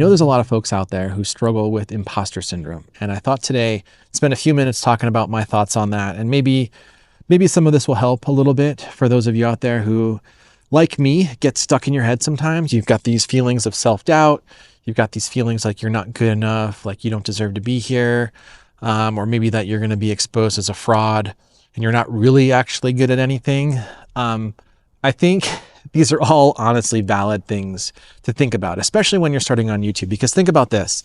know there's a lot of folks out there who struggle with imposter syndrome. And I thought today, spend a few minutes talking about my thoughts on that. And maybe some of this will help a little bit for those of you out there who, like me, get stuck in your head sometimes. You've got these feelings of self-doubt. You've got these feelings like you're not good enough, like you don't deserve to be here, or maybe that you're going to be exposed as a fraud and you're not really actually good at anything. I think these are all honestly valid things to think about, especially when you're starting on YouTube, because think about this.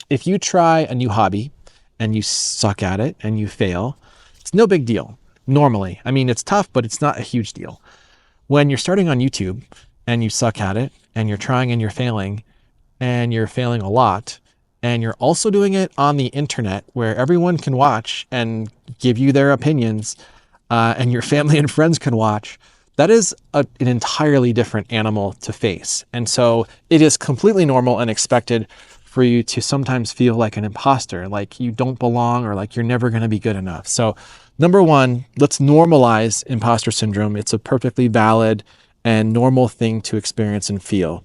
If you try a new hobby and you suck at it and you fail, it's no big deal. Normally, I mean, it's tough, but it's not a huge deal. When you're starting on YouTube and you suck at it and you're trying and you're failing a lot, and you're also doing it on the internet where everyone can watch and give you their opinions, and your family and friends can watch, that is an entirely different animal to face. And so it is completely normal and expected for you to sometimes feel like an imposter, like you don't belong or like you're never going to be good enough. So number one, let's normalize imposter syndrome. It's a perfectly valid and normal thing to experience and feel.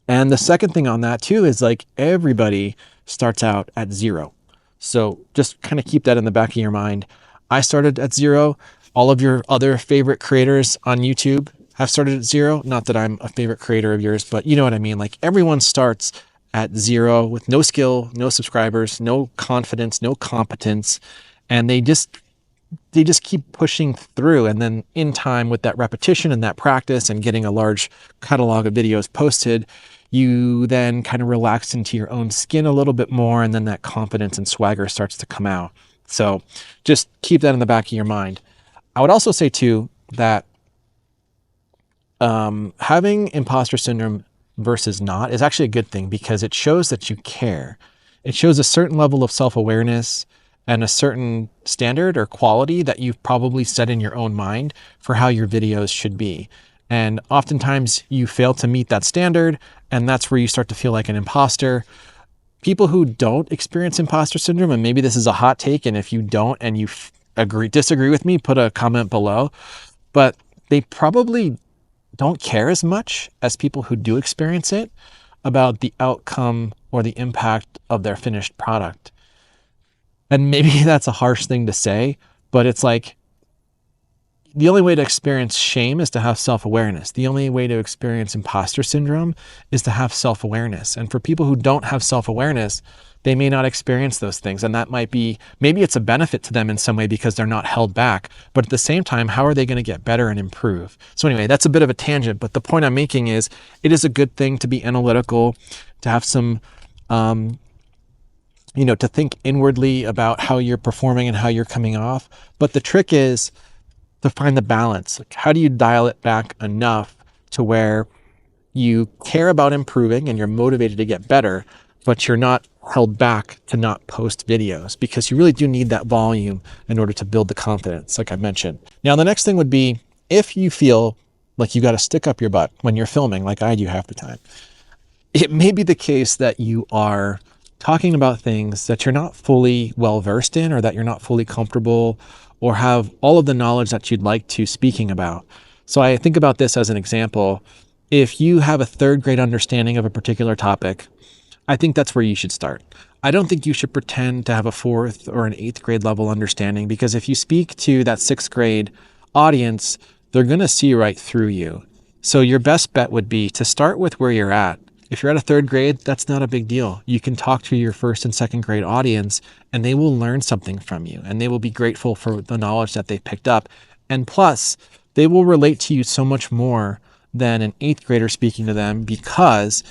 And the second thing on that too is like everybody starts out at zero. So just kind of keep that in the back of your mind. I started at zero. All of your other favorite creators on YouTube have started at zero. Not that I'm a favorite creator of yours, but you know what I mean? Like everyone starts at zero with no skill, no subscribers, no confidence, no competence. And they just keep pushing through. And then in time with that repetition and that practice and getting a large catalog of videos posted, you then kind of relax into your own skin a little bit more. And then that confidence and swagger starts to come out. So just keep that in the back of your mind. I would also say too, that having imposter syndrome versus not is actually a good thing because it shows that you care. It shows a certain level of self-awareness and a certain standard or quality that you've probably set in your own mind for how your videos should be. And oftentimes you fail to meet that standard, and that's where you start to feel like an imposter. People who don't experience imposter syndrome, and maybe this is a hot take, and if you don't and you disagree with me, put a comment below, but they probably don't care as much as people who do experience it about the outcome or the impact of their finished product. And maybe that's a harsh thing to say, but it's like the only way to experience shame is to have self-awareness. The only way to experience imposter syndrome is to have self-awareness. And for people who don't have self-awareness, they may not experience those things. And that might be, maybe it's a benefit to them in some way because they're not held back. But at the same time, how are they going to get better and improve? So anyway, that's a bit of a tangent, but the point I'm making is it is a good thing to be analytical, to have some, to think inwardly about how you're performing and how you're coming off. But the trick is to find the balance. Like, how do you dial it back enough to where you care about improving and you're motivated to get better, but you're not held back to not post videos, because you really do need that volume in order to build the confidence, like I mentioned. Now, the next thing would be if you feel like you got to stick up your butt when you're filming, like I do half the time, it may be the case that you are talking about things that you're not fully well-versed in, or that you're not fully comfortable or have all of the knowledge that you'd like to speaking about. So I think about this as an example. If you have a third grade understanding of a particular topic, I think that's where you should start. I don't think you should pretend to have a fourth or an eighth grade level understanding, because if you speak to that sixth grade audience, they're going to see right through you. So your best bet would be to start with where you're at. If you're at a third grade, that's not a big deal. You can talk to your first and second grade audience and they will learn something from you and they will be grateful for the knowledge that they've picked up. And plus, they will relate to you so much more than an eighth grader speaking to them, because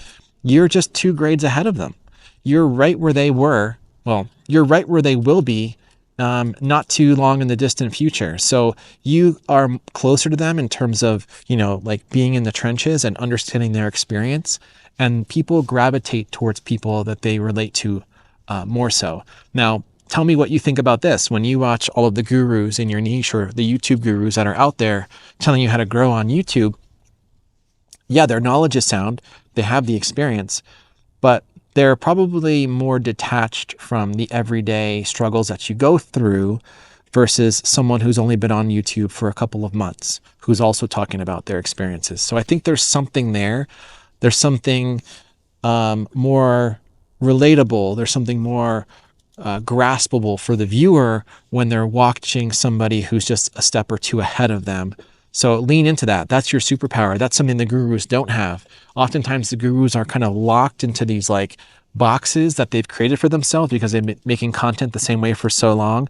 you're just 2 grades ahead of them. You're right where they were. Well, you're right where they will be not too long in the distant future. So you are closer to them in terms of, like being in the trenches and understanding their experience. And people gravitate towards people that they relate to more so. Now, tell me what you think about this. When you watch all of the gurus in your niche, or the YouTube gurus that are out there telling you how to grow on YouTube, yeah, their knowledge is sound. They have the experience, but they're probably more detached from the everyday struggles that you go through versus someone who's only been on YouTube for a couple of months, who's also talking about their experiences. So I think there's something there. There's something more relatable. There's something more graspable for the viewer when they're watching somebody who's just a step or two ahead of them. So lean into that. That's your superpower. That's something the gurus don't have. Oftentimes the gurus are kind of locked into these like boxes that they've created for themselves because they've been making content the same way for so long.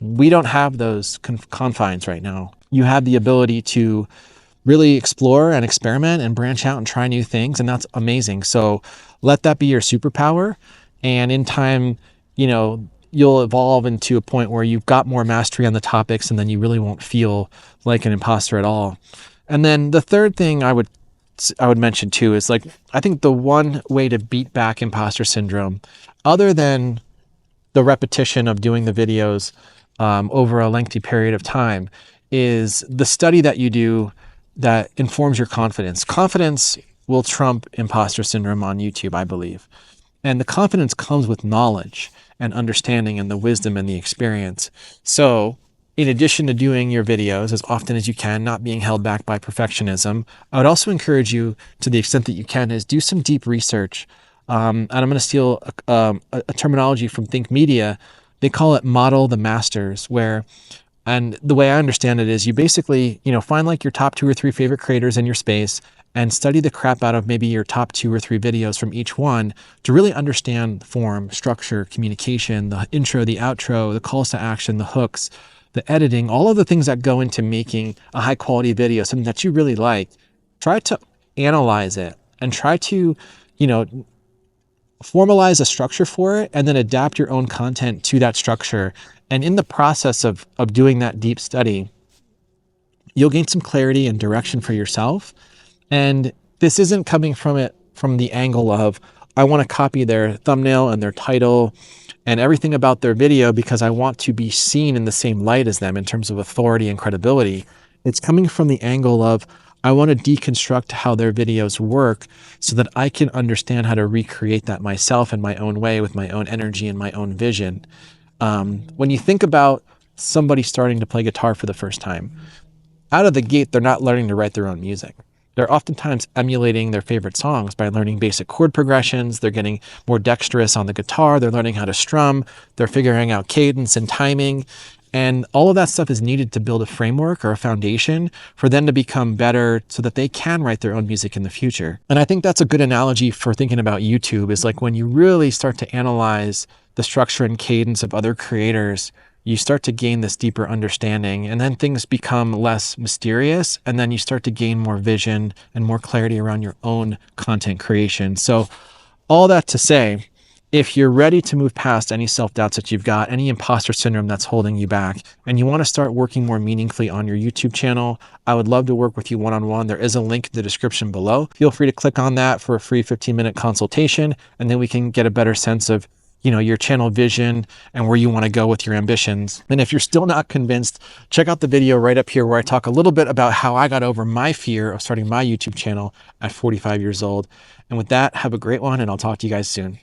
We don't have those confines right now. You have the ability to really explore and experiment and branch out and try new things. And that's amazing. So let that be your superpower. And in time, you'll evolve into a point where you've got more mastery on the topics, and then you really won't feel like an imposter at all. And then the third thing I would mention too is like, I think the one way to beat back imposter syndrome, other than the repetition of doing the videos over a lengthy period of time, is the study that you do that informs your confidence. Confidence will trump imposter syndrome on YouTube, I believe. And the confidence comes with knowledge and understanding and the wisdom and the experience. So in addition to doing your videos as often as you can, not being held back by perfectionism, I would also encourage you, to the extent that you can, is do some deep research. And I'm going to steal a terminology from Think Media. They call it model the masters, and the way I understand it is you basically, find like your top 2 or 3 favorite creators in your space and study the crap out of maybe your top 2 or 3 videos from each one to really understand form, structure, communication, the intro, the outro, the calls to action, the hooks, the editing, all of the things that go into making a high quality video, something that you really like. Try to analyze it and try to, formalize a structure for it and then adapt your own content to that structure. And in the process of doing that deep study, you'll gain some clarity and direction for yourself. And this isn't coming from the angle of, I want to copy their thumbnail and their title and everything about their video because I want to be seen in the same light as them in terms of authority and credibility. It's coming from the angle of, I want to deconstruct how their videos work so that I can understand how to recreate that myself in my own way with my own energy and my own vision. When you think about somebody starting to play guitar for the first time, out of the gate, they're not learning to write their own music. They're oftentimes emulating their favorite songs by learning basic chord progressions. They're getting more dexterous on the guitar. They're learning how to strum. They're figuring out cadence and timing. And all of that stuff is needed to build a framework or a foundation for them to become better so that they can write their own music in the future. And I think that's a good analogy for thinking about YouTube, is like when you really start to analyze the structure and cadence of other creators, you start to gain this deeper understanding, and then things become less mysterious, and then you start to gain more vision and more clarity around your own content creation. So all that to say, if you're ready to move past any self-doubts that you've got, any imposter syndrome that's holding you back, and you want to start working more meaningfully on your YouTube channel, I would love to work with you one-on-one. There is a link in the description below. Feel free to click on that for a free 15-minute consultation, and then we can get a better sense of your channel vision and where you want to go with your ambitions. And if you're still not convinced, check out the video right up here where I talk a little bit about how I got over my fear of starting my YouTube channel at 45 years old. And with that, have a great one, and I'll talk to you guys soon.